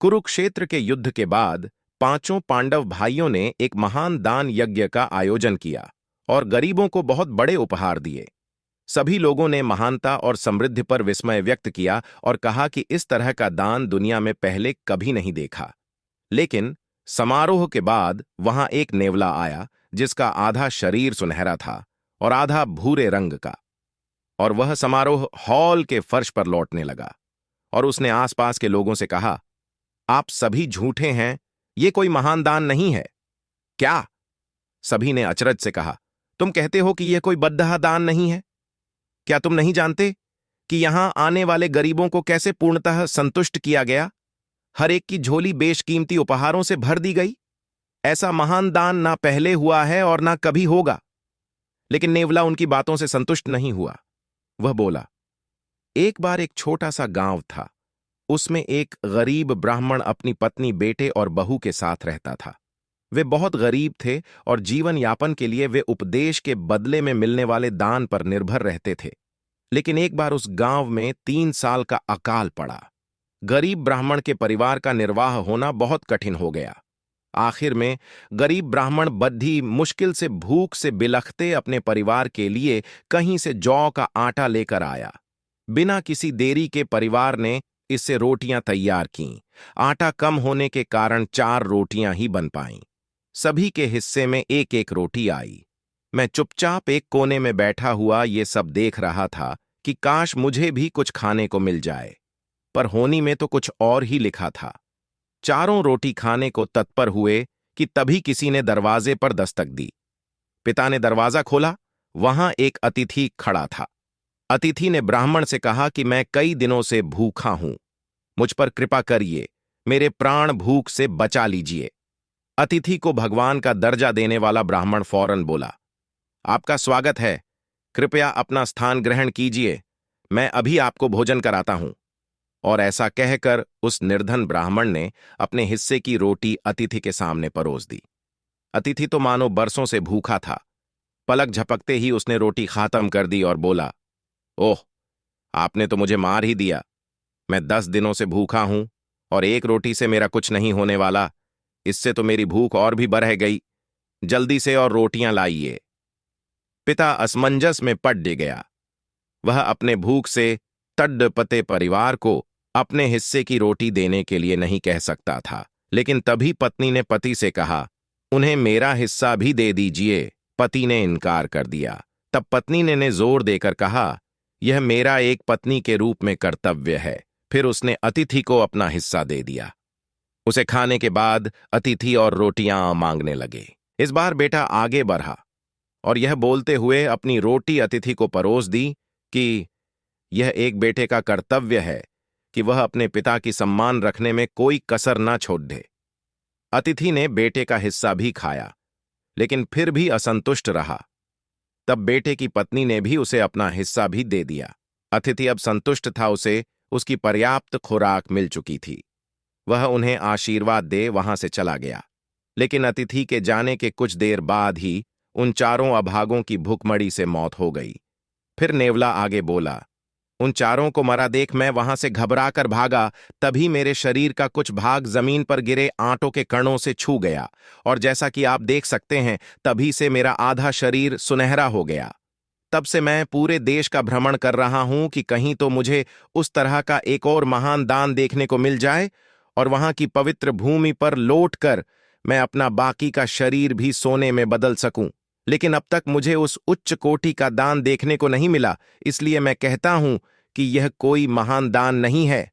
कुरुक्षेत्र के युद्ध के बाद पांचों पांडव भाइयों ने एक महान दान यज्ञ का आयोजन किया और गरीबों को बहुत बड़े उपहार दिए। सभी लोगों ने महानता और समृद्धि पर विस्मय व्यक्त किया और कहा कि इस तरह का दान दुनिया में पहले कभी नहीं देखा। लेकिन समारोह के बाद वहां एक नेवला आया जिसका आधा शरीर सुनहरा था और आधा भूरे रंग का, और वह समारोह हॉल के फर्श पर लौटने लगा और उसने आसपास के लोगों से कहा, आप सभी झूठे हैं, ये कोई महान दान नहीं है। क्या? सभी ने अचरज से कहा, तुम कहते हो कि यह कोई बद्दहा दान नहीं है? क्या तुम नहीं जानते कि यहां आने वाले गरीबों को कैसे पूर्णतः संतुष्ट किया गया? हर एक की झोली बेशकीमती उपहारों से भर दी गई। ऐसा महान दान ना पहले हुआ है और ना कभी होगा। लेकिन नेवला उनकी बातों से संतुष्ट नहीं हुआ। वह बोला, एक बार एक छोटा सा गांव था। उसमें एक गरीब ब्राह्मण अपनी पत्नी, बेटे और बहू के साथ रहता था। वे बहुत गरीब थे और जीवन यापन के लिए वे उपदेश के बदले में मिलने वाले दान पर निर्भर रहते थे। लेकिन एक बार उस गांव में 3 साल का अकाल पड़ा। गरीब ब्राह्मण के परिवार का निर्वाह होना बहुत कठिन हो गया। आखिर में गरीब ब्राह्मण बद्धी मुश्किल से भूख से बिलखते अपने परिवार के लिए कहीं से जौ का आटा लेकर आया। बिना किसी देरी के परिवार ने इससे रोटियां तैयार कीं। आटा कम होने के कारण 4 रोटियां ही बन पाईं। सभी के हिस्से में एक एक रोटी आई। मैं चुपचाप एक कोने में बैठा हुआ ये सब देख रहा था कि काश मुझे भी कुछ खाने को मिल जाए, पर होनी में तो कुछ और ही लिखा था। चारों रोटी खाने को तत्पर हुए कि तभी किसी ने दरवाजे पर दस्तक दी। पिता ने दरवाजा खोला। वहां एक अतिथि खड़ा था। अतिथि ने ब्राह्मण से कहा कि मैं कई दिनों से भूखा हूं, मुझ पर कृपा करिए, मेरे प्राण भूख से बचा लीजिए। अतिथि को भगवान का दर्जा देने वाला ब्राह्मण फौरन बोला, आपका स्वागत है, कृपया अपना स्थान ग्रहण कीजिए, मैं अभी आपको भोजन कराता हूं। और ऐसा कहकर उस निर्धन ब्राह्मण ने अपने हिस्से की रोटी अतिथि के सामने परोस दी। अतिथि तो मानो बरसों से भूखा था। पलक झपकते ही उसने रोटी खत्म कर दी और बोला, ओह, आपने तो मुझे मार ही दिया। मैं 10 दिनों से भूखा हूं और एक रोटी से मेरा कुछ नहीं होने वाला। इससे तो मेरी भूख और भी बढ़ गई। जल्दी से और रोटियां लाइए। पिता असमंजस में पड़ गया। वह अपने भूख से तड़पते परिवार को अपने हिस्से की रोटी देने के लिए नहीं कह सकता था। लेकिन तभी पत्नी ने पति से कहा, उन्हें मेरा हिस्सा भी दे दीजिए। पति ने इनकार कर दिया। तब पत्नी ने जोर देकर कहा, यह मेरा एक पत्नी के रूप में कर्तव्य है। फिर उसने अतिथि को अपना हिस्सा दे दिया। उसे खाने के बाद अतिथि और रोटियां मांगने लगे। इस बार बेटा आगे बढ़ा और यह बोलते हुए अपनी रोटी अतिथि को परोस दी कि यह एक बेटे का कर्तव्य है कि वह अपने पिता की सम्मान रखने में कोई कसर ना छोड़ दे। अतिथि ने बेटे का हिस्सा भी खाया, लेकिन फिर भी असंतुष्ट रहा। तब बेटे की पत्नी ने भी उसे अपना हिस्सा भी दे दिया। अतिथि अब संतुष्ट था, उसे उसकी पर्याप्त खुराक मिल चुकी थी। वह उन्हें आशीर्वाद दे वहां से चला गया। लेकिन अतिथि के जाने के कुछ देर बाद ही उन चारों अभागों की भूखमरी से मौत हो गई। फिर नेवला आगे बोला, उन चारों को मरा देख मैं वहां से घबराकर भागा। तभी मेरे शरीर का कुछ भाग जमीन पर गिरे आंटों के कणों से छू गया और जैसा कि आप देख सकते हैं, तभी से मेरा आधा शरीर सुनहरा हो गया। तब से मैं पूरे देश का भ्रमण कर रहा हूं कि कहीं तो मुझे उस तरह का एक और महान दान देखने को मिल जाए और वहां की पवित्र भूमि पर लौटकर मैं अपना बाकी का शरीर भी सोने में बदल सकूं। लेकिन अब तक मुझे उस उच्च कोटि का दान देखने को नहीं मिला, इसलिए मैं कहता हूं कि यह कोई महान दान नहीं है।